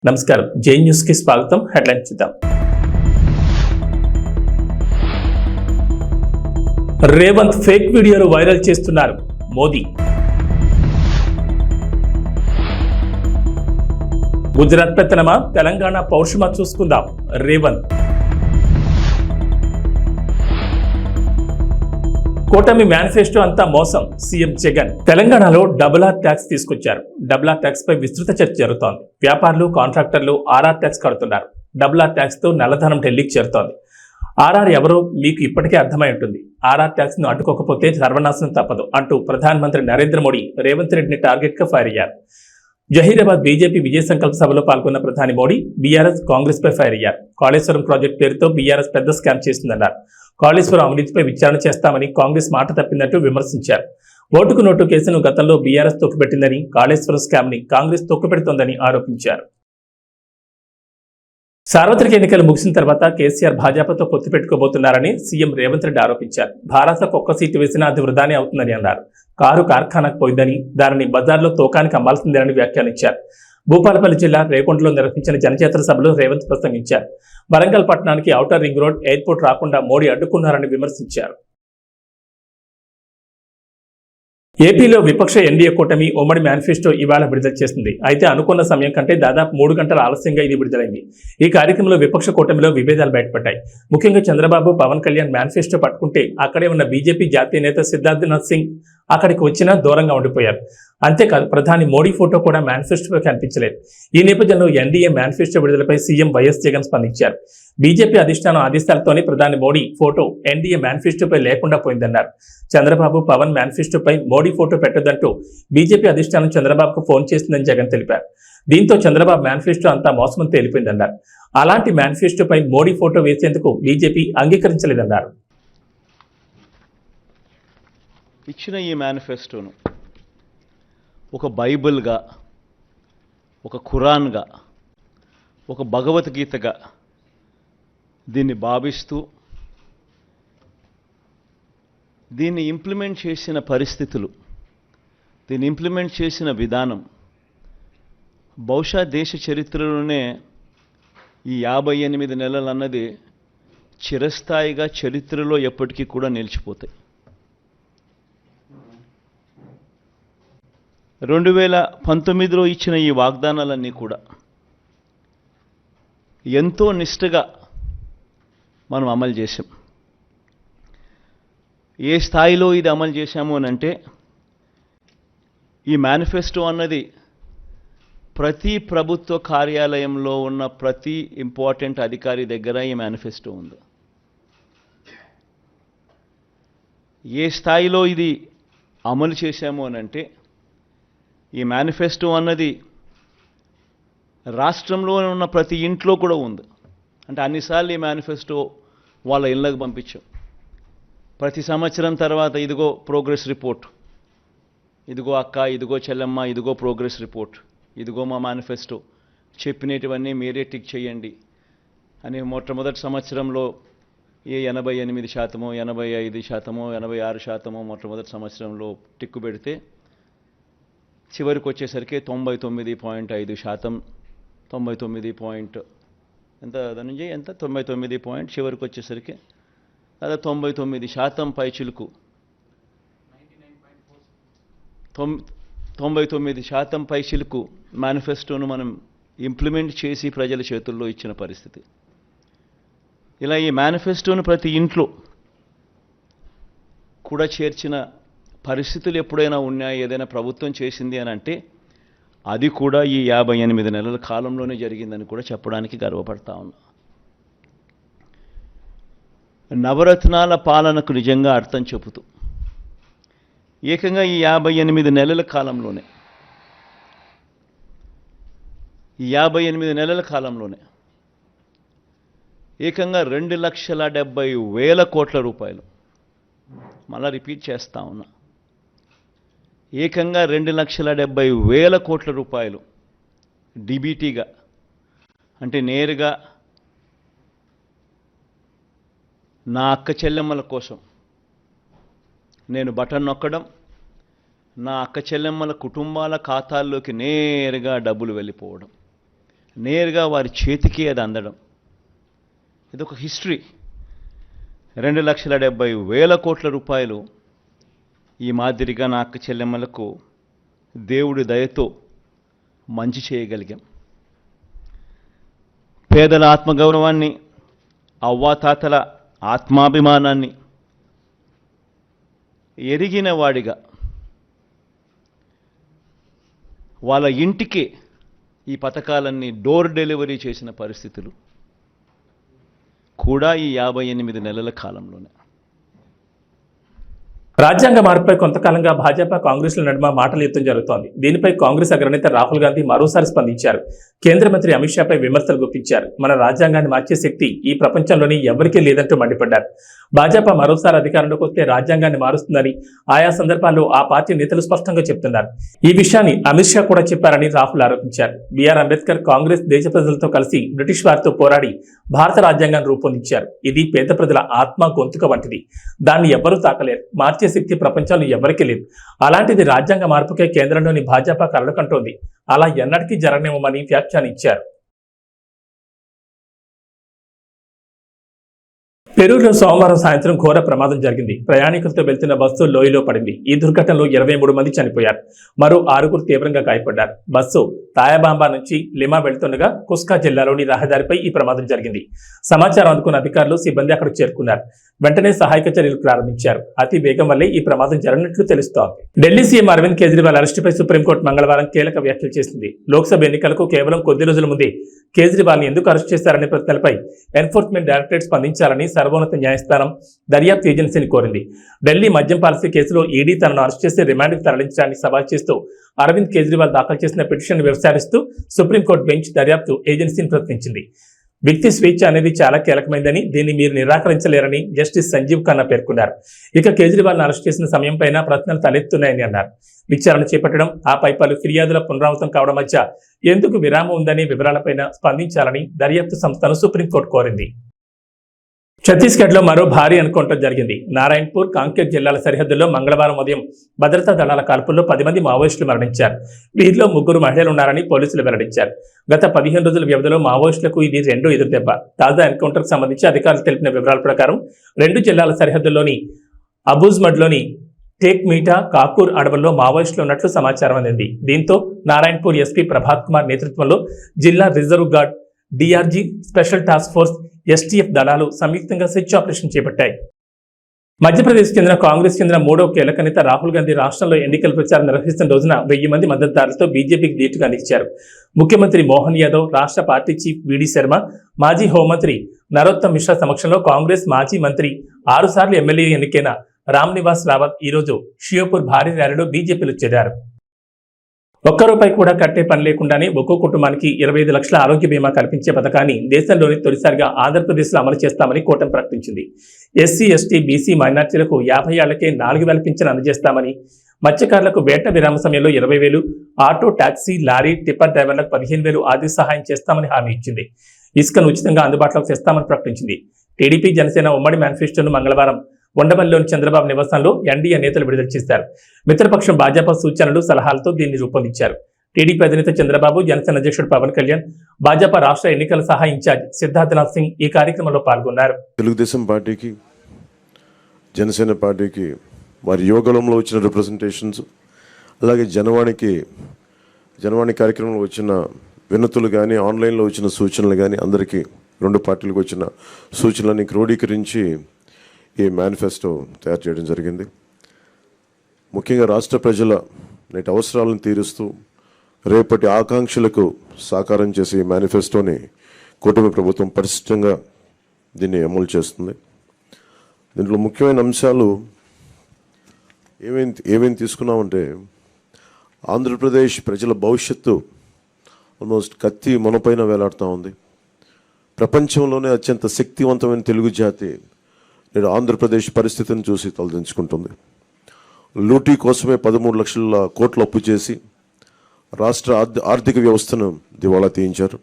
నమస్కారం. జై న్యూస్ కి స్వాగతం. హెడ్లైన్ చూద్దాం. రేవంత్ ఫేక్ వీడియోలు వైరల్ చేస్తున్నారు మోదీ. గుజరాత్ పెత్తనమా, తెలంగాణ పౌరుషమా చూసుకుందాం రేవంత్. కూటమి మేనిఫెస్టో అంతా మోసం సీఎం జగన్. తెలంగాణలో డబుల్ ఆర్ ట్యాక్స్ తీసుకొచ్చారు. డబుల్ ఆర్ ట్యాక్స్ పై విస్తృత చర్చ జరుగుతోంది. వ్యాపారులు, కాంట్రాక్టర్లు ఆర్ఆర్ ట్యాక్స్ కడుతున్నారు. డబుల్ ఆర్ ట్యాక్స్ తో నల్లధనం ఢిల్లీకి చేరుతోంది. ఆర్ఆర్ ఎవరో మీకు ఇప్పటికే అర్థమై ఉంటుంది. ఆర్ఆర్ ట్యాక్స్ ను అడ్డుకోకపోతే సర్వనాశనం తప్పదు అంటూ ప్రధానమంత్రి నరేంద్ర మోడీ రేవంత్ రెడ్డిని టార్గెట్ గా ఫైర్ అయ్యారు. జహీరాబాద్ బీజేపీ విజయ సంకల్ప సభలో పాల్గొన్న ప్రధాని మోడీ బీఆర్ఎస్, కాంగ్రెస్ పై ఫైర్ అయ్యారు. కాళేశ్వరం ప్రాజెక్టు పేరుతో బీఆర్ఎస్ పెద్ద స్కామ్ చేసిందన్నారు. కాళేశ్వరం అవినీతిపై విచారణ చేస్తామని కాంగ్రెస్ మాట తప్పిందంటూ విమర్శించారు. ఓటుకు నోటు కేసును గతంలో బీఆర్ఎస్ తొక్కిపెట్టిందని, కాళేశ్వరం స్కామ్ ని కాంగ్రెస్ తొక్కిపెడుతోందని ఆరోపించారు. సార్వత్రిక ఎన్నికలు ముగిసిన తర్వాత కేసీఆర్ భాజపాతో పొత్తు పెట్టుకోబోతున్నారని సీఎం రేవంత్ రెడ్డి ఆరోపించారు. భారతకు ఒక్క సీటు వేసినా అది వృధానే అవుతుందని అన్నారు. కారు కార్ఖానాకు పోయిందని, దానిని బజార్లో తోకానికి అమ్మాల్సిందేనని వ్యాఖ్యానించారు. భూపాలపల్లి జిల్లా రేకొండలో నిర్వహించిన జనచేతన సభలో రేవంత్ ప్రసంగించారు. వరంగల్ పట్టణానికి ఔటర్ రింగ్ రోడ్, ఎయిర్పోర్ట్ రాకుండా మోడీ అడ్డుకున్నారని విమర్శించారు. ఏపీలో విపక్ష ఎన్డీఏ కూటమి ఉమ్మడి మేనిఫెస్టో ఇవాళ విడుదల చేసింది. అయితే అనుకున్న సమయం కంటే దాదాపు 3 గంటల ఆలస్యంగా ఇది విడుదలైంది. ఈ కార్యక్రమంలో విపక్ష కూటమిలో విభేదాలు బయటపడ్డాయి. ముఖ్యంగా చంద్రబాబు, పవన్ కళ్యాణ్ మేనిఫెస్టో పట్టుకుంటే అక్కడే ఉన్న బీజేపీ జాతీయ నేత సిద్ధార్థనాథ్ సింగ్ అక్కడికి వచ్చినా దూరంగా ఉండిపోయారు. అంతేకాదు ప్రధాని మోడీ ఫోటో కూడా మేనిఫెస్టోలో కనిపించలేదు. ఈ నేపథ్యంలో ఎన్డీఏ మేనిఫెస్టో విడుదలపై సీఎం వైఎస్ జగన్ స్పందించారు. బీజేపీ అధిష్టానం ఆదేశాలతోనే ప్రధాని మోడీ ఫోటో ఎన్డీఏ మేనిఫెస్టోపై లేకుండా పోయిందన్నారు. చంద్రబాబు, పవన్ మేనిఫెస్టోపై మోడీ ఫోటో పెట్టొద్దంటూ బీజేపీ అధిష్టానం చంద్రబాబుకు ఫోన్ చేసిందని జగన్ తెలిపారు. దీంతో చంద్రబాబు మేనిఫెస్టో అంతా మోసమని తేలిపోయిందన్నారు. అలాంటి మేనిఫెస్టోపై మోడీ ఫోటో వేసేందుకు బీజేపీ అంగీకరించలేదన్నారు. ఇచ్చిన ఈ మేనిఫెస్టోను ఒక బైబిల్గా, ఒక ఖురాన్గా, ఒక భగవద్గీతగా దీన్ని భావిస్తూ దీన్ని ఇంప్లిమెంట్ చేసిన పరిస్థితులు, దీన్ని ఇంప్లిమెంట్ చేసిన విధానం బహుశా దేశ చరిత్రలోనే ఈ 58 నెలలు అన్నది చిరస్థాయిగా చరిత్రలో ఎప్పటికీ కూడా నిలిచిపోతాయి. 2019లో ఇచ్చిన ఈ వాగ్దానాలన్నీ కూడా ఎంతో నిష్ఠగా మనం అమలు చేశాం. ఏ స్థాయిలో ఇది అమలు చేశాము అని అంటే, ఈ మేనిఫెస్టో అన్నది ప్రతి ప్రభుత్వ కార్యాలయంలో ఉన్న ప్రతి ఇంపార్టెంట్ అధికారి దగ్గర ఈ మేనిఫెస్టో ఉంది. ఏ స్థాయిలో ఇది అమలు చేశాము అని అంటే, ఈ మేనిఫెస్టో అన్నది రాష్ట్రంలో ఉన్న ప్రతి ఇంట్లో కూడా ఉంది. అంటే అన్నిసార్లు ఈ మేనిఫెస్టో వాళ్ళ ఇళ్ళకు పంపించాం. ప్రతి సంవత్సరం తర్వాత ఇదిగో ప్రోగ్రెస్ రిపోర్ట్, ఇదిగో అక్క, ఇదిగో చెల్లెమ్మ, ఇదిగో ప్రోగ్రెస్ రిపోర్ట్, ఇదిగో మా మేనిఫెస్టో, చెప్పినటువన్నీ మీరే టిక్ చేయండి అని మొట్టమొదటి సంవత్సరంలో 88%, 85%, 86% మొట్టమొదటి సంవత్సరంలో టిక్కు పెడితే చివరికి వచ్చేసరికి 99.5%, 99 ఎంత ధనంజయ్ ఎంత 99 చివరికి వచ్చేసరికి అదే 99% పైచిలుకు 99% పైచిలుకు మేనిఫెస్టోను మనం ఇంప్లిమెంట్ చేసి ప్రజల చేతుల్లో ఇచ్చిన పరిస్థితి. ఇలా ఈ మేనిఫెస్టోను ప్రతి ఇంట్లో కూడా చేర్చిన పరిస్థితులు ఎప్పుడైనా ఉన్నాయా, ఏదైనా ప్రభుత్వం చేసింది అని అంటే అది కూడా ఈ 58 నెలల కాలంలోనే జరిగిందని కూడా చెప్పడానికి గర్వపడతా ఉన్నా. నవరత్నాల పాలనకు నిజంగా అర్థం చెబుతూ ఏకంగా ఈ 58 నెలల కాలంలోనే ఏకంగా 2,70,000 కోట్ల రూపాయలు, మళ్ళా రిపీట్ చేస్తా ఉన్నా, ఏకంగా 2,70,000 కోట్ల రూపాయలు డిబిటీగా, అంటే నేరుగా నా అక్క చెల్లెమ్మల కోసం నేను బటన్ నొక్కడం, నా అక్క చెల్లెమ్మల కుటుంబాల ఖాతాల్లోకి నేరుగా డబ్బులు వెళ్ళిపోవడం, నేరుగా వారి చేతికి అది అందడం, ఇదొక హిస్టరీ. 2,70,000 కోట్ల రూపాయలు ఈ మాదిరిగా నా అక్క చెల్లెమ్మలకు దేవుడి దయతో మంచి చేయగలిగాం. పేదల ఆత్మగౌరవాన్ని, అవ్వాతాతల ఆత్మాభిమానాన్ని ఎరిగిన వాడిగా వాళ్ళ ఇంటికి ఈ పథకాలన్నీ డోర్ డెలివరీ చేసిన పరిస్థితులు కూడా ఈ 58 నెలల కాలంలోనే. రాజ్యాంగ మార్పుపై కొంతకాలంగా భాజపా కాంగ్రెస్ల నడుమ మాటల యుద్ధం జరుగుతోంది. దీనిపై కాంగ్రెస్ అగ్రనేత రాహుల్ గాంధీ మరోసారి స్పందించారు. కేంద్ర మంత్రి అమిత్ షాపై విమర్శలు గుప్పించారు. మన రాజ్యాంగాన్ని మార్చే శక్తి ఈ ప్రపంచంలోని ఎవరికీ లేదంటూ మండిపడ్డారు. భాజపా మరోసారి అధికారంలోకి వస్తే రాజ్యాంగాన్ని మారుస్తుందని ఆయా సందర్భాల్లో ఆ పార్టీ నేతలు స్పష్టంగా చెప్తున్నారు. ఈ విషయాన్ని అమిత్ షా కూడా చెప్పారని రాహుల్ ఆరోపించారు. బిఆర్ అంబేద్కర్ కాంగ్రెస్ దేశ ప్రజలతో కలిసి బ్రిటిష్ వారితో పోరాడి భారత రాజ్యాంగాన్ని రూపొందించారు. ఇది పేద ప్రజల ఆత్మ గొంతుక వంటిది. దాన్ని ఎవ్వరూ తాకలేరు. మార్చే శక్తి ప్రపంచంలో ఎవరికీ లేదు. అలాంటిది రాజ్యాంగ మార్పుకే కేంద్రంలోని భాజపా కలలు కంటోంది. అలా ఎన్నటికీ జరగనివ్వమని వ్యాఖ్యానించారు. పెరూరులో సోమవారం సాయంత్రం ఘోర ప్రమాదం జరిగింది. ప్రయాణికులతో వెళ్తున్న బస్సు లోయలో పడింది. ఈ దుర్ఘటనలో 23 మంది చనిపోయారు. మరో 6 తీవ్రంగా గాయపడ్డారు. బస్సు తాయాబాంబా నుంచి లిమా వెళ్తుండగా కుస్కా జిల్లాలోని రహదారిపై ఈ ప్రమాదం జరిగింది. సమాచారం అందుకున్న అధికారులు, సిబ్బంది అక్కడికి చేరుకున్నారు. వెంటనే సహాయక చర్యలు ప్రారంభించారు. అతి వేగం వల్లే ఈ ప్రమాదం జరిగినట్లు తెలుస్తోంది. ఢిల్లీ సీఎం అరవింద్ కేజ్రీవాల్ అరెస్టుపై సుప్రీంకోర్టు మంగళవారం కీలక వ్యాఖ్యలు చేసింది. లోక్సభ ఎన్నికలకు కేవలం కొద్ది రోజుల ముందే కేజ్రీవాల్ ని ఎందుకు అరెస్ట్ చేశారనే ప్రశ్నలపై ఎన్ఫోర్స్మెంట్ డైరెక్టరేట్ స్పందించాలని సర్వోన్నత న్యాయస్థానం దర్యాప్తు ఏజెన్సీని కోరింది. ఢిల్లీ మద్యం పాలసీ కేసులో ఈడీ తనను అరెస్ట్ చేసి రిమాండ్కు తరలించడాన్ని సవాల్ చేస్తూ అరవింద్ కేజ్రీవాల్ దాఖలు చేసిన పిటిషన్ విచారిస్తూ సుప్రీంకోర్టు బెంచ్ దర్యాప్తు ఏజెన్సీని ప్రశ్నించింది. వ్యక్తి స్వేచ్ఛ అనేది చాలా కీలకమైందని, దీన్ని మీరు నిరాకరించలేరని జస్టిస్ సంజీవ్ ఖన్నా పేర్కొన్నారు. ఇక కేజ్రీవాల్ను అరెస్ట్ చేసిన సమయం పైన ప్రశ్నలు తలెత్తున్నాయని అన్నారు. విచారణ చేపట్టడం, ఆపై పలు ఫిర్యాదుల పునరావృతం కావడం మధ్య ఎందుకు విరామం ఉందనే వివరాలపైన స్పందించాలని దర్యాప్తు సంస్థను సుప్రీంకోర్టు కోరింది. ఛత్తీస్గఢ్లో మరో భారీ ఎన్కౌంటర్ జరిగింది. నారాయణపూర్, కాంకేర్ జిల్లాల సరిహద్దుల్లో మంగళవారం ఉదయం భద్రతా దళాల కాల్పుల్లో 10 మంది మావోయిస్టులు మరణించారు. వీరిలో 3 మహిళలు ఉన్నారని పోలీసులు వెల్లడించారు. గత 15 రోజుల వ్యవధిలో మావోయిస్టులకు ఇది 2వ ఎదురుదెబ్బ. తాజా ఎన్కౌంటర్కు సంబంధించి అధికారులు తెలిపిన వివరాల ప్రకారం 2 జిల్లాల సరిహద్దుల్లోని అబూజ్మడ్లోని టేక్ మీటా, కాకూర్ అడవుల్లో మావోయిస్టులు ఉన్నట్లు సమాచారం అందింది. దీంతో నారాయణపూర్ ఎస్పీ ప్రభాత్ కుమార్ నేతృత్వంలో జిల్లా reserve guard, DRG, special task force, STF దళాలు సంయుక్తంగా సెర్చ్ ఆపరేషన్ చేపట్టాయి. మధ్యప్రదేశ్ చెందిన కాంగ్రెస్ చెందిన 3వ కీలక నేత రాహుల్ గాంధీ రాష్ట్రంలో ఎన్నికల ప్రచారం నిర్వహిస్తున్న రోజున 1000 మంది మద్దతుదారులతో బీజేపీకి ధీటుగా నిలిచారు. ముఖ్యమంత్రి మోహన్ యాదవ్, రాష్ట్ర పార్టీ చీఫ్ విడి శర్మ, మాజీ హోంమంత్రి నరోత్తమ్ మిశ్రా సమక్షంలో కాంగ్రెస్ మాజీ మంత్రి 6 సార్లు ఎమ్మెల్యే ఎన్నికైన రామ్ నివాస్ రావత్ ఈరోజు షియోపూర్ భారీ ర్యాలీలో బీజేపీలో చేరారు. ₹1 కూడా కట్టే పని లేకుండానే ఒక్కో కుటుంబానికి 25 లక్షల ఆరోగ్య బీమా కల్పించే పథకాన్ని దేశంలోని తొలిసారిగా ఆంధ్రప్రదేశ్లో అమలు చేస్తామని కూటమి ప్రకటించింది. ఎస్సీ, ఎస్టీ, బీసీ మైనార్టీలకు 50 ఏళ్లకే 4,000 పింఛను అందజేస్తామని, మత్స్యకారులకు వేట విరామ సమయంలో 20,000, ఆటో, టాక్సీ, లారీ, టిప్పర్ డ్రైవర్లకు 15,000 ఆర్థిక సహాయం చేస్తామని హామీ ఇచ్చింది. ఇసుకను ఉచితంగా అందుబాటులోకి తెస్తామని ప్రకటించింది. టీడీపీ, జనసేన ఉమ్మడి మేనిఫెస్టోను మంగళవారం ఉండవల్లిలోని చంద్రబాబు నివాసంలో ఎన్డీఏ నేతలు విడుదల చేశారు. మిత్రపక్షం భాజపా సూచనలు, సలహాలతో దీన్ని రూపొందించారు. టీడీపీ అధినేత చంద్రబాబు, జనసేన అధ్యక్షుడు పవన్ కళ్యాణ్, భాజపా రాష్ట్ర ఎన్నికల సహాయ ఇన్ఛార్జ్ సిద్ధార్థనాథ్ సింగ్ ఈ కార్యక్రమంలో పాల్గొన్నారు. తెలుగుదేశం పార్టీకి, జనసేన పార్టీకి వారి యోగంలో వచ్చిన రిప్రజెంటేషన్స్, అలాగే జనవాణి కార్యక్రమంలో వచ్చిన వినతులు కానీ, ఆన్లైన్లో వచ్చిన సూచనలు కానీ, అందరికీ 2 పార్టీలకు వచ్చిన సూచనలని క్రోడీకరించి ఈ మేనిఫెస్టో తయారు చేయడం జరిగింది. ముఖ్యంగా రాష్ట్ర ప్రజల నేటి అవసరాలను తీరుస్తూ రేపటి ఆకాంక్షలకు సాకారం చేసే ఈ మేనిఫెస్టోని కూటమి ప్రభుత్వం పరిశుభ్రంగా దీన్ని అమలు చేస్తుంది. దీంట్లో ముఖ్యమైన అంశాలు ఏమేమి తీసుకున్నామంటే, ఆంధ్రప్రదేశ్ ప్రజల భవిష్యత్తు ఆల్మోస్ట్ కత్తి మొనపైన వేలాడుతూ ఉంది. ప్రపంచంలోనే అత్యంత శక్తివంతమైన తెలుగు జాతి నేడు ఆంధ్రప్రదేశ్ పరిస్థితిని చూసి తలదించుకుంటుంది. లూటీ కోసమే 13 లక్షల కోట్లు అప్పు చేసి రాష్ట్ర ఆర్థిక వ్యవస్థను దివాళా తీయించారు.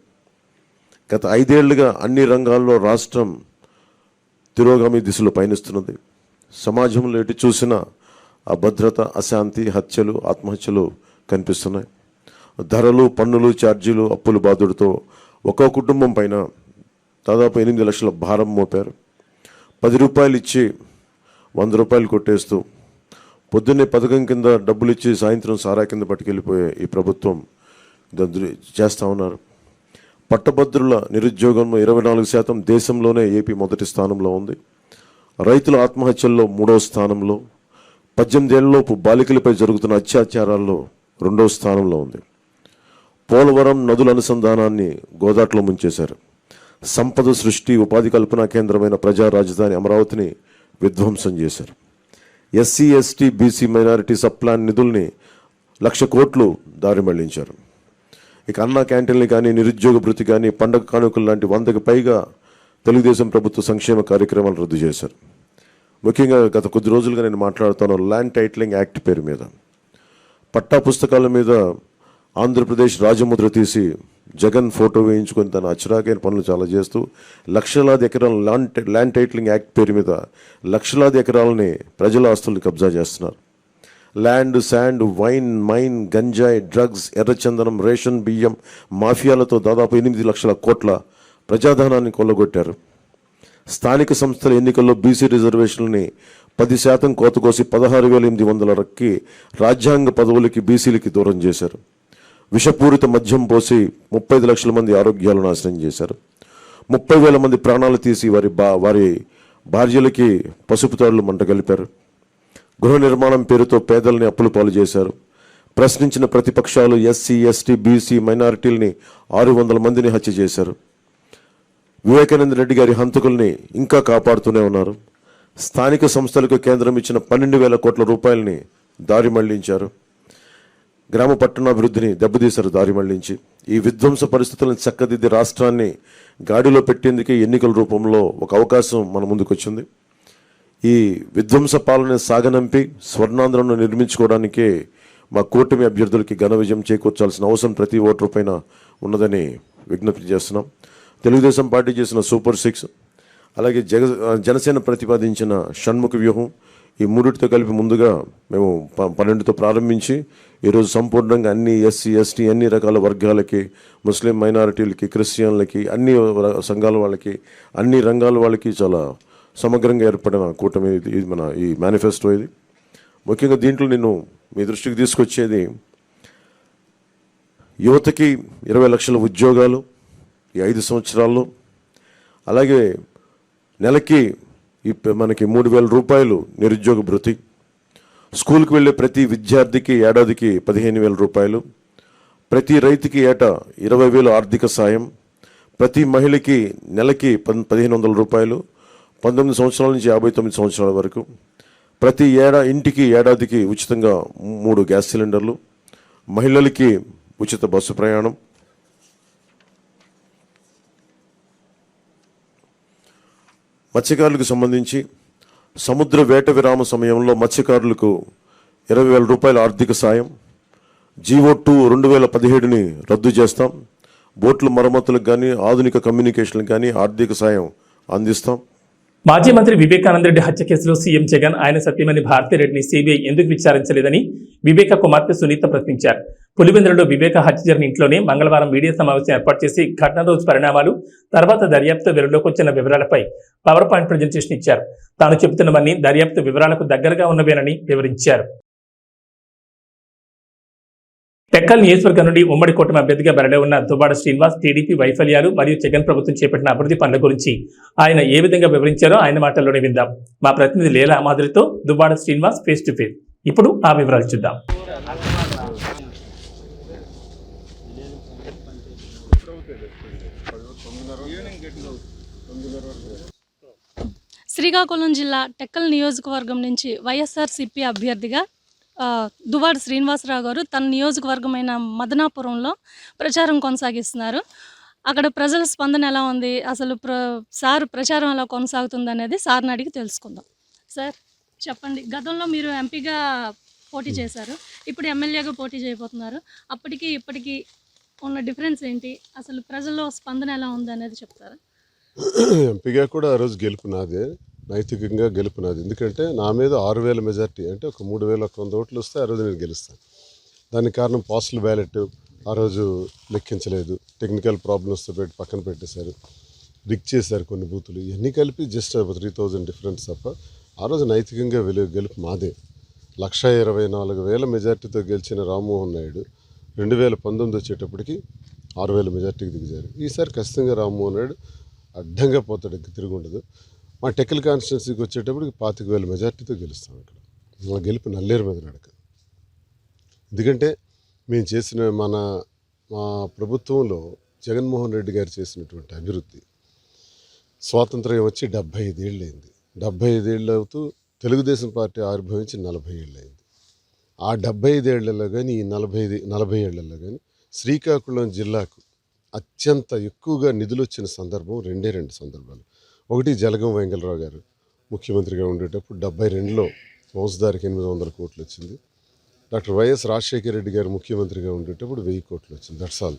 గత 5 ఏళ్లుగా అన్ని రంగాల్లో రాష్ట్రం తిరోగామి దిశలో పయనిస్తున్నది. సమాజంలో ఎటు చూసినా అభద్రత, అశాంతి, హత్యలు, ఆత్మహత్యలు కనిపిస్తున్నాయి. ధరలు, పన్నులు, ఛార్జీలు, అప్పుల బాధుడితో ఒక్కో కుటుంబం పైన దాదాపు 8 లక్షల భారం మోపారు. 10 రూపాయలు ఇచ్చి 100 రూపాయలు కొట్టేస్తూ పొద్దున్నే పథకం కింద డబ్బులు ఇచ్చి సాయంత్రం సారా కింద పట్టుకెళ్ళిపోయే ఈ ప్రభుత్వం చేస్తూ ఉన్నారు. పట్టభద్రుల నిరుద్యోగం 24%, దేశంలోనే ఏపీ మొదటి స్థానంలో ఉంది. రైతుల ఆత్మహత్యల్లో 3వ స్థానంలో, 18 ఏళ్లలోపు బాలికలపై జరుగుతున్న అత్యాచారాల్లో 2వ స్థానంలో ఉంది. పోలవరం నదుల అనుసంధానాన్ని గోదాట్లో ముంచేశారు. సంపద సృష్టి, ఉపాధి కల్పన కేంద్రమైన ప్రజా రాజధాని అమరావతిని విధ్వంసం చేశారు. SC, ST, BC, minority sub plan నిధుల్ని 1,00,000 కోట్లు దారి మళ్లించారు. ఇక అన్నా క్యాంటీన్లు కానీ, నిరుద్యోగ భృతి కానీ, పండగ కానుకలు లాంటి 100కి పైగా తెలుగుదేశం ప్రభుత్వ సంక్షేమ కార్యక్రమాలు రద్దు చేశారు. ముఖ్యంగా గత కొద్ది రోజులుగా నేను మాట్లాడుతాను ల్యాండ్ టైటిలింగ్ యాక్ట్ పేరు మీద. పట్టా పుస్తకాల మీద ఆంధ్రప్రదేశ్ రాజముద్ర తీసి జగన్ ఫోటో వేయించుకొని తన అచ్చరాకైన పనులు చాలా చేస్తూ లక్షలాది ఎకరాల ల్యాండ్ టైటిలింగ్ యాక్ట్ పేరు మీద లక్షలాది ఎకరాలని ప్రజల ఆస్తుల్ని కబ్జా చేస్తున్నారు. ల్యాండ్, శాండ్, వైన్, మైన్, గంజాయి, డ్రగ్స్, ఎర్రచందనం, రేషన్ బియ్యం మాఫియాలతో దాదాపు 8 లక్షల కోట్ల ప్రజాధనాన్ని కొల్లగొట్టారు. స్థానిక సంస్థల ఎన్నికల్లో బీసీ రిజర్వేషన్లని 10% కోత కోసి 16,800 రాజ్యాంగ పదవులకి బీసీలకి దూరం చేశారు. విషపూరిత మద్యం పోసి 35 లక్షల మంది ఆరోగ్యాలు నాశనం చేశారు. 30,000 మంది ప్రాణాలు తీసి వారి భార్యలకి పసుపు తాడులు మంట కలిపారు. గృహ నిర్మాణం పేరుతో పేదల్ని అప్పుల పాలు చేశారు. ప్రశ్నించిన ప్రతిపక్షాలు ఎస్సీ, ఎస్టీ, బీసీ, మైనారిటీలని 600 మందిని హత్య చేశారు. వివేకానంద రెడ్డి గారి హంతకుల్ని ఇంకా కాపాడుతూనే ఉన్నారు. స్థానిక సంస్థలకు కేంద్రం ఇచ్చిన 12,000 కోట్ల రూపాయలని దారి మళ్లించారు. గ్రామ పట్టణాభివృద్ధిని దెబ్బతీశారు దారి మళ్లించి. ఈ విధ్వంస పరిస్థితులను చక్కదిద్ది రాష్ట్రాన్ని గాడిలో పెట్టేందుకే ఎన్నికల రూపంలో ఒక అవకాశం మన ముందుకు వచ్చింది. ఈ విధ్వంస పాలన సాగనంపి స్వర్ణాంధ్రను నిర్మించుకోవడానికే మా కూటమి అభ్యర్థులకి ఘన విజయం చేకూర్చాల్సిన అవసరం ప్రతి ఓటరు పైన ఉన్నదని విజ్ఞప్తి చేస్తున్నాం. తెలుగుదేశం పార్టీ చేసిన సూపర్ 6, అలాగే జనసేన ప్రతిపాదించిన షణ్ముఖ వ్యూహం, ఈ మూడిటితో కలిపి ముందుగా మేము 12తో ప్రారంభించి ఈరోజు సంపూర్ణంగా అన్ని ఎస్సీ, ఎస్టీ, అన్ని రకాల వర్గాలకి, ముస్లిం మైనారిటీలకి, క్రిస్టియన్లకి, అన్ని సంఘాల వాళ్ళకి, అన్ని రంగాల వాళ్ళకి చాలా సమగ్రంగా ఏర్పడిన కూటమి ఇది మన ఈ మేనిఫెస్టో. ఇది ముఖ్యంగా దీంట్లో నేను మీ దృష్టికి తీసుకొచ్చేది యువతకి 20 లక్షల ఉద్యోగాలు ఈ 5 సంవత్సరాల్లో, అలాగే నెలకి మనకి 3,000 రూపాయలు నిరుద్యోగ భృతి, స్కూల్కి వెళ్ళే ప్రతి విద్యార్థికి ఏడాదికి 15,000 రూపాయలు, ప్రతి రైతుకి ఏటా 20,000 ఆర్థిక సాయం, ప్రతి మహిళకి నెలకి 1,500 రూపాయలు, 19 సంవత్సరాల నుంచి 59 సంవత్సరాల వరకు, ప్రతి ఇంటికి ఏడాదికి ఉచితంగా 3 గ్యాస్ సిలిండర్లు, మహిళలకి ఉచిత బస్సు ప్రయాణం, మత్స్యకారులకు సంబంధించి సముద్ర వేట విరామ సమయంలో మత్స్యకారులకు 20,000 రూపాయల ఆర్థిక సాయం, జీవో2 2017ని రద్దు చేస్తాం, బోట్ల మరమ్మతులకు కానీ, ఆధునిక కమ్యూనికేషన్లకు కానీ ఆర్థిక సాయం అందిస్తాం. మాజీ మంత్రి వివేకానంద రెడ్డి హత్య కేసులో సీఎం జగన్ ఆయన సతీమణి భారతిరెడ్డిని సీబీఐ ఎందుకు విచారించలేదని వివేక కుమార్తె సునీత ప్రశ్నించారు. పులివెందులలో వివేక హత్య జరిగిన ఇంట్లోనే మంగళవారం మీడియా సమావేశం ఏర్పాటు చేసి ఘటన రోజు పరిణామాలు, తర్వాత దర్యాప్తు వెలుగులోకి వచ్చిన వివరాలపై పవర్ పాయింట్ ప్రజెంటేషన్ ఇచ్చారు. తాను చెబుతున్నవన్నీ దర్యాప్తు వివరాలకు దగ్గరగా ఉన్నవేనని వివరించారు. టెక్కల్ నియోజకవర్గం నుండి ఉమ్మడి కూటమి అభ్యర్థిగా బరిలో ఉన్న దువ్వాడ శ్రీనివాస్ టీడీపీ వైఫల్యాలు మరియు జగన్ ప్రభుత్వం చేపట్టిన అభివృద్ధి పనుల గురించి ఆయన ఏ విధంగా వివరించారో ఆయన మాటల్లోనే విందాం. మా ప్రతినిధి లీలా మాధురితో Duvvada Srinivas face to face. ఇప్పుడు ఆ వివరాలు చూద్దాం. శ్రీకాకుళం జిల్లా టెక్కల్ నియోజకవర్గం నుంచి వైఎస్ఆర్సీపీ అభ్యర్థిగా దువ్వాడ శ్రీనివాసరావు గారు తన నియోజకవర్గమైన మదనాపురంలో ప్రచారం కొనసాగిస్తున్నారు. అక్కడ ప్రజల స్పందన ఎలా ఉంది, అసలు సార్ ప్రచారం ఎలా కొనసాగుతుంది అనేది సార్ని అడిగి తెలుసుకుందాం. సార్ చెప్పండి, గతంలో మీరు ఎంపీగా పోటీ చేశారు, ఇప్పుడు ఎమ్మెల్యేగా పోటీ చేయబోతున్నారు. అప్పటికి ఇప్పటికీ ఉన్న డిఫరెన్స్ ఏంటి, అసలు ప్రజల్లో స్పందన ఎలా ఉంది అనేది చెప్తారా? ఎంపీగా కూడా ఆ రోజు గెలుపు నాదే, నైతికంగా గెలుపు నాది. ఎందుకంటే నా మీద 6,000 మెజార్టీ, అంటే ఒక 3,100 ఓట్లు వస్తే ఆ రోజు నేను గెలుస్తాను. దానికి కారణం పోస్టల్ బ్యాలెట్, ఆ రోజు లెక్కించలేదు, టెక్నికల్ ప్రాబ్లమ్స్తో పెట్టి పక్కన పెట్టేశారు, రిక్ చేశారు కొన్ని బూతులు. ఇవన్నీ కలిపి జస్ట్ 3000 డిఫరెన్స్ తప్ప ఆ రోజు నైతికంగా గెలుపు మాదే. 1,24,000 మెజార్టీతో గెలిచిన రామ్మోహన్ నాయుడు 2019 వచ్చేటప్పటికి 6,000 మెజార్టీకి దిగజారు. ఈసారి ఖచ్చితంగా రామ్మోహన్ నాయుడు అడ్డంగా పోతాడు, ఇంక తిరిగి ఉండదు. మా టెక్కల్ కాన్స్టిట్యున్సీకి వచ్చేటప్పటికి 25,000 మెజార్టీతో గెలుస్తాం. ఇక్కడ మా గెలుపు నల్లేరు మీద నడక. ఎందుకంటే మేము చేసిన మా ప్రభుత్వంలో జగన్మోహన్ రెడ్డి గారు చేసినటువంటి అభివృద్ధి, స్వాతంత్ర్యం వచ్చి 75 ఏళ్ళు అయింది. 75 ఏళ్ళు అవుతూ తెలుగుదేశం పార్టీ ఆవిర్భవించి 40 ఏళ్ళు అయింది. ఆ 75 ఏళ్లలో కానీ ఈ 40 ఏళ్లలో కానీ శ్రీకాకుళం జిల్లాకు అత్యంత ఎక్కువగా నిధులు వచ్చిన సందర్భం రెండు సందర్భాలు. ఒకటి జలగం వెంగళరావు గారు ముఖ్యమంత్రిగా ఉండేటప్పుడు 72లో వంశధారికి 800 కోట్లు వచ్చింది. డాక్టర్ వైఎస్ రాజశేఖర రెడ్డి గారు ముఖ్యమంత్రిగా ఉండేటప్పుడు 1000 కోట్లు వచ్చింది. That's all.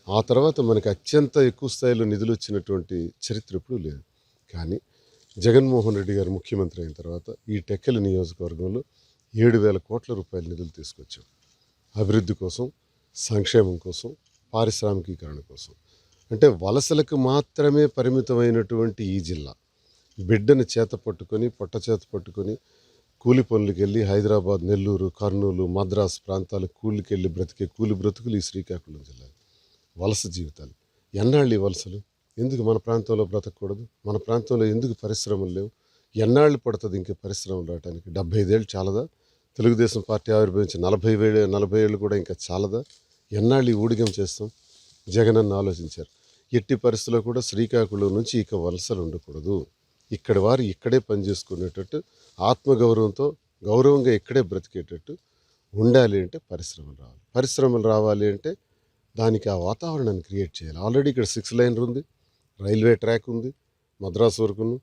ఆ తర్వాత మనకి అత్యంత ఎక్కువ స్థాయిలో నిధులు వచ్చినటువంటి చరిత్ర ఎప్పుడూ లేదు. కానీ జగన్మోహన్ రెడ్డి గారు ముఖ్యమంత్రి అయిన తర్వాత ఈ టెక్కలి నియోజకవర్గంలో 7,000 కోట్ల రూపాయల నిధులు తీసుకొచ్చాం. అభివృద్ధి కోసం, సంక్షేమం కోసం, పారిశ్రామికీకరణ కోసం. అంటే వలసలకు మాత్రమే పరిమితమైనటువంటి ఈ జిల్లా బిడ్డను చేత పట్టుకొని, పొట్ట చేత పట్టుకొని కూలి పనులకు వెళ్ళి హైదరాబాద్, నెల్లూరు, కర్నూలు, మద్రాసు ప్రాంతాలకు కూలికి వెళ్ళి బ్రతికే కూలి బ్రతుకులు ఈ శ్రీకాకుళం జిల్లా. వలస జీవితాలు. ఎన్నాళ్ళు ఈ వలసలు? ఎందుకు మన ప్రాంతంలో బ్రతకూడదు? మన ప్రాంతంలో ఎందుకు పరిశ్రమలు లేవు? ఎన్నాళ్ళు పడుతుంది ఇంకే పరిశ్రమలు రావడానికి? 75 ఏళ్ళు చాలదా? తెలుగుదేశం పార్టీ ఆవిర్భవించి 40 ఏళ్ళు కూడా ఇంకా చాలదా? ఎన్నాళ్ళు ఈ ఊడిగం చేస్తాం? జగనన్న ఆలోచించారు. ఎట్టి పరిస్థితుల్లో కూడా శ్రీకాకుళం నుంచి ఇక వలసలు ఉండకూడదు. ఇక్కడి వారు ఇక్కడే పనిచేసుకునేటట్టు, ఆత్మగౌరవంతో గౌరవంగా ఇక్కడే బ్రతికేటట్టు ఉండాలి అంటే పరిశ్రమలు రావాలి అంటే దానికి ఆ వాతావరణాన్ని క్రియేట్ చేయాలి. ఆల్రెడీ ఇక్కడ 6 లైన్ ఉంది, రైల్వే ట్రాక్ ఉంది, మద్రాసు వరకును.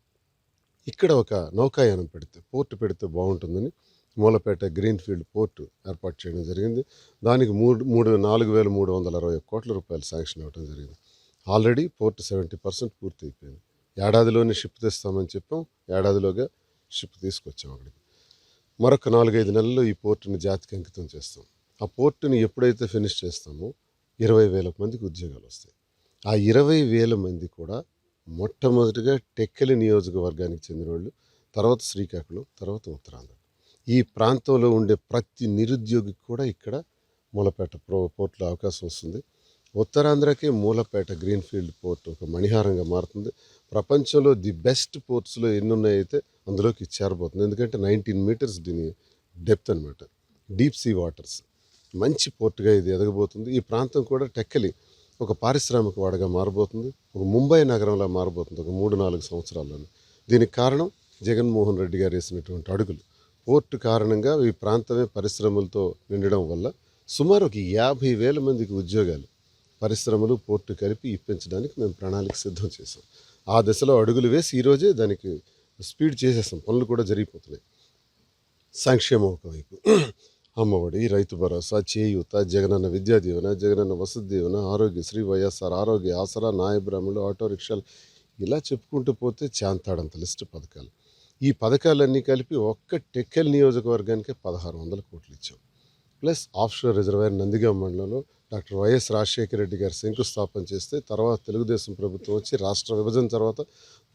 ఇక్కడ ఒక నౌకాయానం పోర్టు పెడితే బాగుంటుందని మూలపేట గ్రీన్ఫీల్డ్ పోర్టు ఏర్పాటు చేయడం జరిగింది. దానికి 4,360 కోట్ల రూపాయలు శాంక్షన్ అవ్వడం జరిగింది. ఆల్రెడీ పోర్టు 70% పూర్తి అయిపోయింది. ఏడాదిలోనే షిప్ తెస్తామని చెప్పాం, ఏడాదిలోగా షిప్ తీసుకొచ్చాం అక్కడికి. మరొక 4-5 నెలల్లో ఈ పోర్టుని జాతికి అంకితం చేస్తాం. ఆ పోర్టుని ఎప్పుడైతే ఫినిష్ చేస్తామో 20,000 మందికి ఉద్యోగాలు వస్తాయి. ఆ 20,000 మంది కూడా మొట్టమొదటిగా టెక్కలి నియోజకవర్గానికి చెందిన వాళ్ళు, తర్వాత శ్రీకాకుళం, తర్వాత ఉత్తరాంధ్ర. ఈ ప్రాంతంలో ఉండే ప్రతి నిరుద్యోగికి కూడా ఇక్కడ మూలపేట పోర్టులో అవకాశం వస్తుంది. ఉత్తరాంధ్రకే మూలపేట గ్రీన్ఫీల్డ్ పోర్ట్ ఒక మణిహారంగా మారుతుంది. ప్రపంచంలో ది బెస్ట్ పోర్ట్స్లో ఎన్ని ఉన్నాయైతే అందులోకి చేరబోతుంది. ఎందుకంటే 19 మీటర్స్ దీని డెప్త్ అనమాట, డీప్ సీ వాటర్స్. మంచి పోర్టుగా ఇది ఎదగబోతుంది. ఈ ప్రాంతం కూడా టెక్కలి ఒక పారిశ్రామిక వాడగా మారబోతుంది, ఒక ముంబై నగరంలా మారబోతుంది ఒక 3-4 సంవత్సరాల్లోనే. దీనికి కారణం జగన్మోహన్ రెడ్డి గారు వేసినటువంటి అడుగులు. పోర్టు కారణంగా ఈ ప్రాంతమే పరిశ్రమలతో నిండడం వల్ల సుమారు ఒక 50,000 మందికి ఉద్యోగాలు పరిశ్రమలు పోర్టు కలిపి ఇప్పించడానికి మేము ప్రణాళిక సిద్ధం చేసాం. ఆ దశలో అడుగులు వేసి ఈరోజే దానికి స్పీడ్ చేసేసాం. పనులు కూడా జరిగిపోతున్నాయి. సంక్షేమం ఒకవైపు, అమ్మఒడి, రైతు భరోసా, చేయూత, జగనన్న విద్యా దీవెన, జగనన్న వసతి దీవెన, ఆరోగ్యశ్రీ, వైఎస్ఆర్ ఆరోగ్య ఆసరా, నాయ బ్రాహ్మణులు, ఆటో రిక్షాలు, ఇలా చెప్పుకుంటూ పోతే చాంతాడంత లిస్టు పథకాలు. ఈ పథకాలన్నీ కలిపి ఒక్క టెక్కల్ నియోజకవర్గానికే 1,600 కోట్లు ఇచ్చాం. ప్లస్ ఆఫ్షోర్ రిజర్వాయర్ నందిగామ మండలంలో డాక్టర్ వైఎస్ రాజశేఖర రెడ్డి గారు శంకుస్థాపన చేస్తే, తర్వాత తెలుగుదేశం ప్రభుత్వం వచ్చి రాష్ట్ర విభజన తర్వాత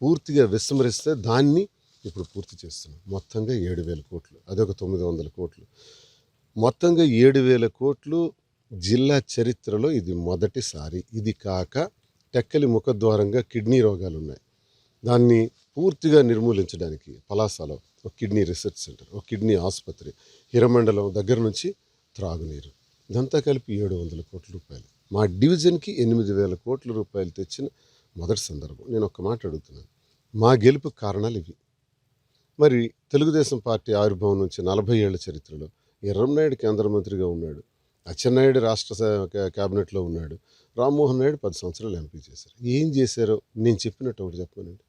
పూర్తిగా విస్మరిస్తే దాన్ని ఇప్పుడు పూర్తి చేస్తున్నాం. మొత్తంగా 7,000 కోట్లు, అదొక 900 కోట్లు. మొత్తంగా 7,000 కోట్లు జిల్లా చరిత్రలో ఇది మొదటిసారి. ఇది కాక టెక్కలి ముఖద్వారంగా కిడ్నీ రోగాలు ఉన్నాయి. దాన్ని పూర్తిగా నిర్మూలించడానికి పలాసలో ఒక కిడ్నీ రీసెర్చ్ సెంటర్, ఒక కిడ్నీ ఆసుపత్రి, హిరమండలం దగ్గర నుంచి త్రాగునీరు, ఇదంతా కలిపి 700 కోట్ల రూపాయలు. మా డివిజన్కి 8,000 కోట్ల రూపాయలు తెచ్చిన మొదటి సందర్భం. నేను ఒక్క మాట అడుగుతున్నాను, మా గెలుపు కారణాలు ఇవి. మరి తెలుగుదేశం పార్టీ ఆవిర్భావం నుంచి 40 ఏళ్ల చరిత్రలో ఎర్రంనాయుడు కేంద్ర మంత్రిగా ఉన్నాడు, అచ్చెన్నాయుడు రాష్ట్ర క్యాబినెట్లో ఉన్నాడు, రామ్మోహన్ నాయుడు 10 సంవత్సరాలు ఎంపీ చేశారు. ఏం చేశారో నేను చెప్పినట్టు ఒకటి చెప్పానండి.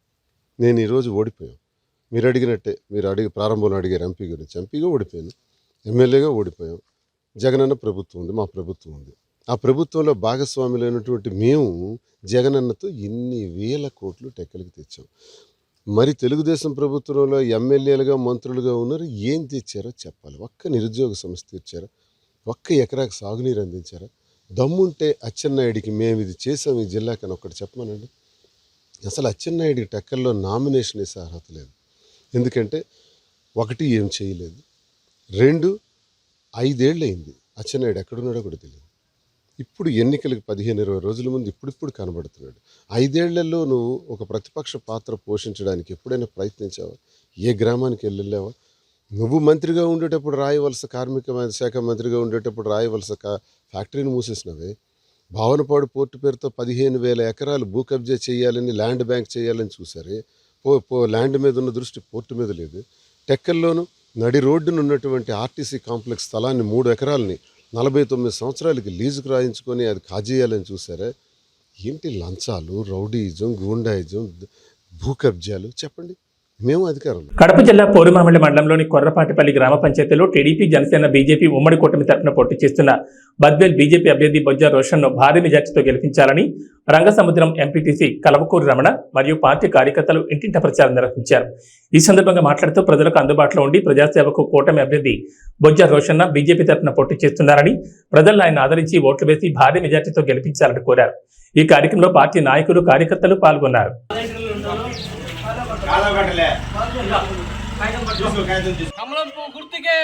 నేను ఈరోజు ఓడిపోయాం. మీరు అడిగినట్టే, మీరు ప్రారంభంలో అడిగారు ఎంపీ గురించి. ఎంపీగా ఓడిపోయాను, ఎమ్మెల్యేగా ఓడిపోయాం. జగనన్న ప్రభుత్వం ఉంది, మా ప్రభుత్వం ఉంది. ఆ ప్రభుత్వంలో భాగస్వాములైనటువంటి మేము జగనన్నతో ఇన్ని వేల కోట్లు టెక్కలికి తెచ్చాం. మరి తెలుగుదేశం ప్రభుత్వంలో ఎమ్మెల్యేలుగా మంత్రులుగా ఉన్నారు, ఏం తెచ్చారో చెప్పాలి. ఒక్క నిరుద్యోగ సమస్య తీర్చారా? ఒక్క ఎకరాకు సాగునీరు అందించారా? దమ్ముంటే అచ్చెన్నాయుడికి మేము ఇది చేసాం ఈ జిల్లాకని ఒక్కటి చెప్పమనండి. అసలు అచ్చెన్నాయుడికి టెక్కల్లో నామినేషన్ వేసే అర్హత లేదు. ఎందుకంటే ఒకటి ఏం చేయలేదు, 2 5 ఏళ్ళు అయింది అచ్చెన్నాయుడు ఎక్కడున్నాడో కూడా తెలియదు. ఇప్పుడు ఎన్నికలకు 15-20 రోజుల ముందు ఇప్పుడు కనబడుతున్నాడు. 5 ఏళ్లలో నువ్వు ఒక ప్రతిపక్ష పాత్ర పోషించడానికి ఎప్పుడైనా ప్రయత్నించావా? ఏ గ్రామానికి వెళ్ళావా? నువ్వు మంత్రిగా ఉండేటప్పుడు రాయవలస కార్మిక శాఖ మంత్రిగా ఉండేటప్పుడు రాయవలస ఫ్యాక్టరీని మూసేసినవే. భావనపాడు పోర్టు పేరుతో 15,000 ఎకరాలు భూ కబ్జా చేయాలని, ల్యాండ్ బ్యాంక్ చేయాలని చూసారే. ల్యాండ్ మీద ఉన్న దృష్టి పోర్టు మీద లేదు. టెక్కల్లోనూ నడి రోడ్డును ఉన్నటువంటి ఆర్టీసీ కాంప్లెక్స్ స్థలాన్ని 3 ఎకరాలని 49 సంవత్సరాలకి లీజుకు రాయించుకొని అది కాజేయాలని చూసారా? ఏంటి లంచాలు, రౌడీయిజం, గూండాయిజం, భూ కబ్జాలు? చెప్పండి. మేము అధికారంలో. కడప జిల్లా పోరుమామిళ్ల మండలంలోని కొర్రపాటిపల్లి గ్రామ పంచాయతీలో టీడీపీ, జనసేన, బీజేపీ ఉమ్మడి కూటమి తరఫున పోటీ చేస్తున్న బద్వేల్ బీజేపీ అభ్యర్థి బొజ్జా రోషన్ను భారీ మెజార్టీతో గెలిపించాలని రంగసముద్రం ఎంపీటీసీ కలవకూరు రమణ మరియు పార్టీ కార్యకర్తలు ఇంటింట ప్రచారం నిర్వహించారు. ఈ సందర్భంగా మాట్లాడుతూ ప్రజలకు అందుబాటులో ఉండి ప్రజాసేవకు కూటమి అభ్యర్థి బొజ్జా రోషన్న బీజేపీ తరఫున పోటీ చేస్తున్నారని, ప్రజలు ఆయన ఆదరించి ఓట్లు వేసి భారీ మెజార్టీతో గెలిపించాలని కోరారు. ఈ కార్యక్రమంలో పార్టీ నాయకులు, కార్యకర్తలు పాల్గొన్నారు. కమలం పువ్వు గుర్తుకే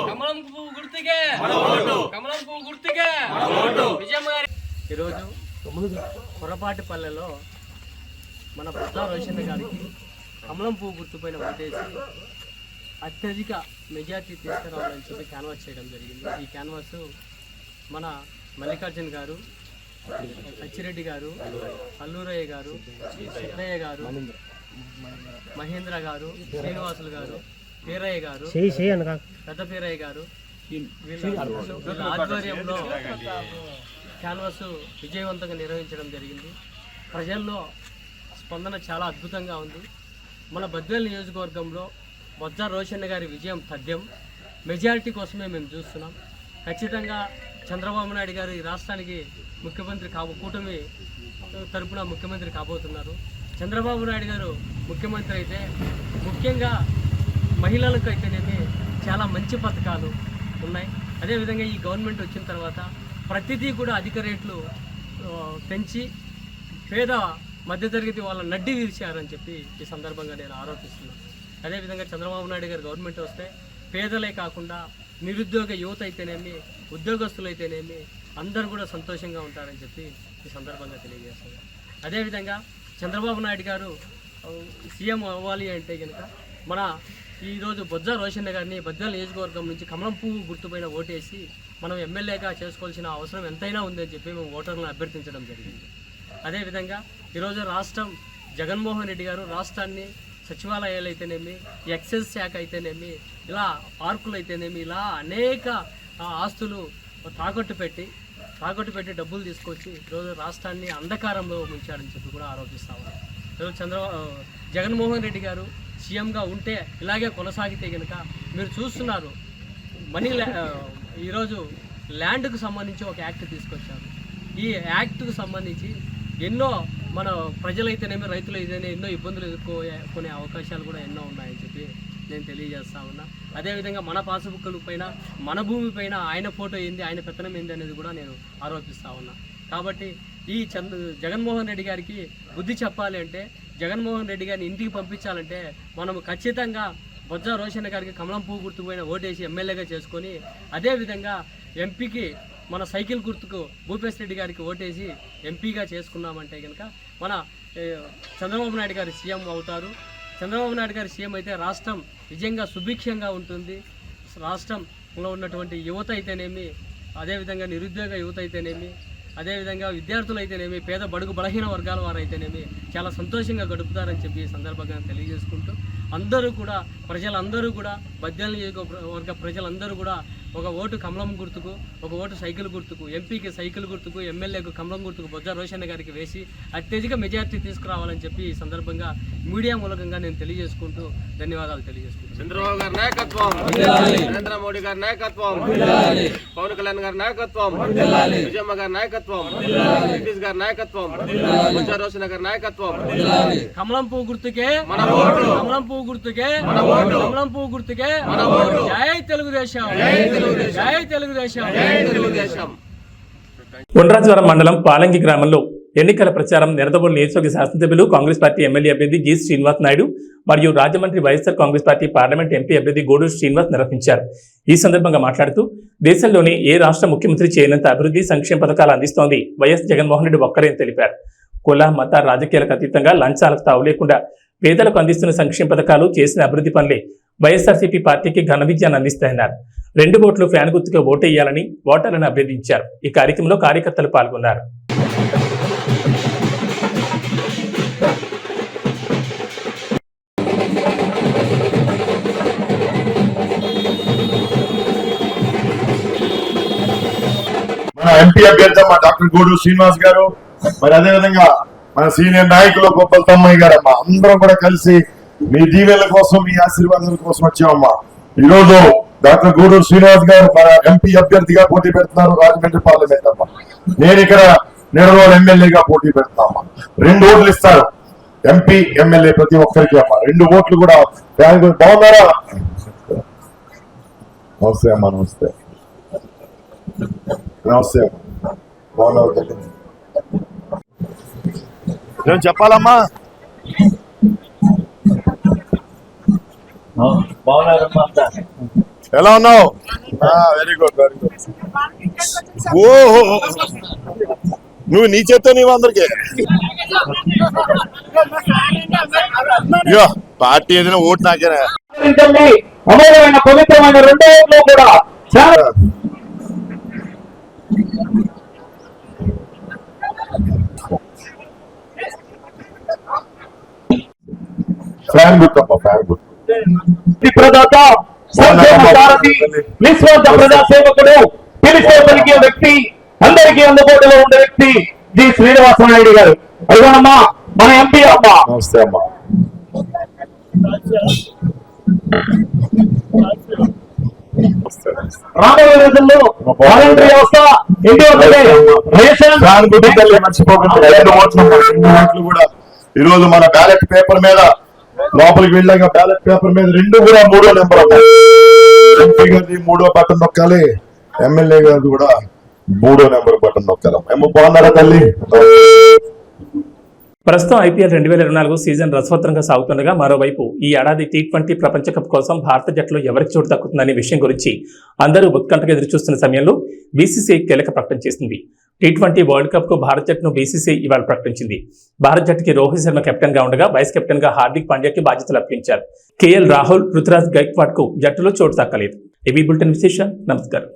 కమలం పువ్వు గుర్తుకే కమలం పువ్వు గుర్తుకే విజయమ్మ గారి. ఈరోజు కొర్రపాటిపల్లెలో మన బొజ్జా రోషన్న గారికి కమలం పువ్వు గుర్తుపైన ఓటేసి అత్యధిక మెజార్టీ తీసుకురావాలని చెప్పి క్యాన్వాస్ చేయడం జరిగింది. ఈ క్యాన్వాస్ మన మల్లికార్జున్ గారు, అచ్చిరెడ్డి గారు, అల్లూరయ్య గారు, సిద్ధయ్య గారు, మహేంద్ర గారు, శ్రీనివాసులు గారు, పీరయ్య గారు, పెద్ద పీరయ్య గారు వీళ్ళ ఆధ్వర్యంలో క్యాన్వాస్ విజయవంతంగా నిర్వహించడం జరిగింది. ప్రజల్లో స్పందన చాలా అద్భుతంగా ఉంది. మన బద్వేల్ నియోజకవర్గంలో బొజ్జా రోషన్న గారి విజయం తథ్యం. మెజారిటీ కోసమే మేము చూస్తున్నాం. ఖచ్చితంగా చంద్రబాబు నాయుడు గారు ఈ రాష్ట్రానికి ముఖ్యమంత్రి కూటమి తరపున ముఖ్యమంత్రి కాబోతున్నారు. చంద్రబాబు నాయుడు గారు ముఖ్యమంత్రి అయితే ముఖ్యంగా మహిళలకు అయితేనేమి చాలా మంచి పథకాలు ఉన్నాయి. అదేవిధంగా ఈ గవర్నమెంట్ వచ్చిన తర్వాత ప్రతిదీ కూడా అధిక రేట్లు పెంచి పేద మధ్యతరగతి వాళ్ళ నడ్డి విరిచారని చెప్పి ఈ సందర్భంగా నేను ఆరోపిస్తున్నాను. అదేవిధంగా చంద్రబాబు నాయుడు గారు గవర్నమెంట్ వస్తే పేదలే కాకుండా నిరుద్యోగ యువత అయితేనేమి, ఉద్యోగస్తులు అయితేనేమి అందరూ కూడా సంతోషంగా ఉంటారని చెప్పి ఈ సందర్భంగా తెలియజేస్తున్నాను. అదేవిధంగా చంద్రబాబు నాయుడు గారు సీఎం అవ్వాలి అంటే కనుక మన ఈరోజు బొజ్జా రోషన్న గారిని బద్వేల్ నియోజకవర్గం నుంచి కమలం పువ్వు గుర్తుపైన ఓటేసి మనం ఎమ్మెల్యేగా చేసుకోవాల్సిన అవసరం ఎంతైనా ఉందని చెప్పి మేము ఓటర్లను అభ్యర్థించడం జరిగింది. అదేవిధంగా ఈరోజు రాష్ట్రం జగన్మోహన్ రెడ్డి గారు రాష్ట్రాన్ని సచివాలయాలు అయితేనేమి, ఎక్సైజ్ శాఖ అయితేనేమి, ఇలా పార్కులు అయితేనేమి, ఇలా అనేక ఆస్తులు తాకట్టు పెట్టి డబ్బులు తీసుకొచ్చి ఈరోజు రాష్ట్రాన్ని అంధకారంలో ముంచాడని చెప్పి కూడా ఆరోపిస్తా ఉన్నారు. ఈరోజు జగన్మోహన్ రెడ్డి గారు సీఎంగా ఉంటే ఇలాగే కొనసాగితే కనుక మీరు చూస్తున్నారు ఈరోజు ల్యాండ్కు సంబంధించి ఒక యాక్ట్ తీసుకొచ్చారు. ఈ యాక్ట్కు సంబంధించి ఎన్నో మన ప్రజలైతేనేమి, రైతులు అయితేనే ఎన్నో ఇబ్బందులు ఎదుర్కొనే అవకాశాలు కూడా ఎన్నో ఉన్నాయని చెప్పి నేను తెలియజేస్తా ఉన్నా. అదేవిధంగా మన పాస్బుక్ల పైన, మన భూమి పైన ఆయన ఫోటో ఏంది, ఆయన పెత్తనం ఏంది అనేది కూడా నేను ఆరోపిస్తా ఉన్నా. కాబట్టి ఈ జగన్మోహన్ రెడ్డి గారికి బుద్ధి చెప్పాలి అంటే, జగన్మోహన్ రెడ్డి గారిని ఇంటికి పంపించాలంటే మనము ఖచ్చితంగా బొజ్జా రోషన్న గారికి కమలం పువ్వు గుర్తుపోయిన ఓటేసి ఎమ్మెల్యేగా చేసుకొని, అదేవిధంగా ఎంపీకి మన సైకిల్ గుర్తుకు భూపేశ్ రెడ్డి గారికి ఓటేసి ఎంపీగా చేసుకున్నామంటే కనుక మన చంద్రబాబు నాయుడు గారు సీఎం అవుతారు. చంద్రబాబు నాయుడు గారు సీఎం అయితే రాష్ట్రం నిజంగా సుభిక్షంగా ఉంటుంది. రాష్ట్రంలో ఉన్నటువంటి యువత అయితేనేమి, అదేవిధంగా నిరుద్యోగ యువత అయితేనేమి, అదేవిధంగా విద్యార్థులు అయితేనేమి, పేద బడుగు బలహీన వర్గాల వారు అయితేనేమి చాలా సంతోషంగా గడుపుతారని చెప్పి ఈ సందర్భంగా తెలియజేసుకుంటూ, అందరూ కూడా ప్రజలందరూ కూడా బద్వేల్ నియోజకవర్గ ప్రజలందరూ కూడా ఒక ఓటు కమలం గుర్తుకు, ఒక ఓటు సైకిల్ గుర్తుకు, ఎంపీకి సైకిల్ గుర్తుకు, ఎమ్మెల్యేకు కమలం గుర్తుకు బొజ్జా రోషన్న గారికి వేసి అత్యధిక మెజార్టీ తీసుకురావాలని చెప్పి ఈ సందర్భంగా మీడియా మూలకంగా నేను తెలియజేసుకుంటూ ధన్యవాదాలు తెలియజేసుకుంటాను. చంద్రబాబు గారి నాయకత్వం, నరేంద్ర మోడీ గారి నాయకత్వం, పవన్ కళ్యాణ్ గారి నాయకత్వం, విజయమ్మ గారి నాయకత్వం, నితీష్ గారి నాయకత్వం, బొజ్జా రోషన్న గారి నాయకత్వం. కమలం పువ్వు గుర్తుకే మన ఓటు, కమలం పువ్వు గుర్తుకే మన ఓటు, కమలం పువ్వు గుర్తుకే మన ఓటు. జై తెలుగుదేశం, జై తెలుగుదేశం, జై తెలుగుదేశం, జై తెలుగుదేశం. ఉండ్రాజవరం మండలం పాలంగి గ్రామంలో ఎన్నికల ప్రచారం నిడదవోలు నియోజకవర్గ శాసనసభ్యులు కాంగ్రెస్ పార్టీ ఎమ్మెల్యే అభ్యర్థి జి శ్రీనివాస్ నాయుడు మరియు Rajahmundry YSR Congress party parliament MP అభ్యర్థి గూడూరు శ్రీనివాస్ నిర్వహించారు. ఈ సందర్భంగా మాట్లాడుతూ దేశంలోని ఏ రాష్ట్ర ముఖ్యమంత్రి చేయనంత అభివృద్ధి సంక్షేమ పథకాలు అందిస్తోంది వైఎస్ జగన్మోహన్ రెడ్డి ఒక్కరే అని తెలిపారు. కుల మత రాజకీయాలకు అతీతంగా లంచాలకు తావు లేకుండా పేదలకు అందిస్తున్న సంక్షేమ పథకాలు చేసిన అభివృద్ధి పనులే వైఎస్ఆర్సీపీ పార్టీకి ఘన విజయాన్ని అందిస్తాయన్నారు. 2 ఓట్లు ఫ్యాన్ గుర్తుగా ఓటేయాలని ఓటర్లను అభ్యర్థించారు. ఈ కార్యక్రమంలో కార్యకర్తలు పాల్గొన్నారు. మన ఎంపీ అభ్యర్థి మా డాక్టర్ గూడూరు శ్రీనివాస్ గారు, మరి అదేవిధంగా మన సీనియర్ నాయకులు గోపాల్ తమ్మయ్య గారు అమ్మా, అందరం కూడా కలిసి మీ దీవెనల కోసం మీ ఆశీర్వాదాల కోసం వచ్చామమ్మా. ఈ రోజు డాక్టర్ గూడూరు శ్రీనివాస్ గారు మన ఎంపీ అభ్యర్థిగా పోటీ పెడుతున్నారు రాజమండ్రి పార్లమెంట్ అమ్మా. నేను ఇక్కడ నిడదవోలు ఎమ్మెల్యేగా పోటీ పెడుతున్నామా. 2 ఓట్లు ఇస్తారు ఎంపీ ఎమ్మెల్యే ప్రతి ఒక్కరికి అమ్మా. 2 ఓట్లు కూడా బాగున్నారా? నమస్తే అమ్మా. నమస్తే నమస్తే అమ్మా. బాగున్నారు? నేను చెప్పాలమ్మా. ఎలా ఉన్నావు? Very good very good. ఓహో, నువ్వు నీ చేత్తో నీవు అందరికి పార్టీ ఏదైనా ఓటు నాకేనా? అమూల్యమైన పవిత్రమైన 2 ఓట్లు కూడా ఫ్యాన్ గుర్తు అమ్మా. ఫ్యాన్ గుర్తు. ప్రదాత, సంక్షేమ సారథి, నిస్వార్థ ప్రజాసేవకుడు, పిలిస్తే పలికే వ్యక్తి, అందరికీ అందుబాటులో ఉండే వ్యక్తి జి శ్రీనివాస నాయుడు గారు. అయ్యమ్మా మన ఎంపీ అమ్మా. నమస్తే అమ్మా. రాబోయే రోజుల్లో వాలంటరీ వ్యవస్థ, మర్చిపోకుండా 2 ఓట్లు కూడా ఈ రోజు మన బ్యాలెట్ పేపర్ మీద లోపలికి వెళ్ళాక బ్యాలెట్ పేపర్ మీద 2 కూడా 3వ నెంబర్ ఎంపీ గారిది 3వ బటన్ నొక్కాలి, ఎమ్మెల్యే గారిది కూడా 3వ నెంబర్ బటన్ నొక్కాలి. ఏమో బాగున్నారా తల్లి? ప్రస్తుతం ఐపీఎల్ 2024 సీజన్ రసవత్తరంగా సాగుతుండగా మరోవైపు ఈ ఏడాది T20 ప్రపంచ కప్ కోసం భారత జట్టులో ఎవరికి చోటు దక్కుతుందనే విషయం గురించి అందరూ ఉత్కంఠగా ఎదురుచూస్తున్న సమయంలో బీసీసీఐ కీలక ప్రకటన చేసింది. T20 వరల్డ్ కప్ కు భారత జట్టును బీసీసీఐ ఇవాళ ప్రకటించింది. భారత జట్టుకి రోహిత్ శర్మ కెప్టెన్ గా ఉండగా వైస్ కెప్టెన్ గా హార్దిక్ పాండ్యాకి బాధ్యతలు అప్పగించారు. కేఎల్ రాహుల్, రుతురాజ్ గైక్వాడ్ కు జట్టులో చోటు దక్కలేదు. ఏబీ బులెటిన్ విశేషం. నమస్కారం.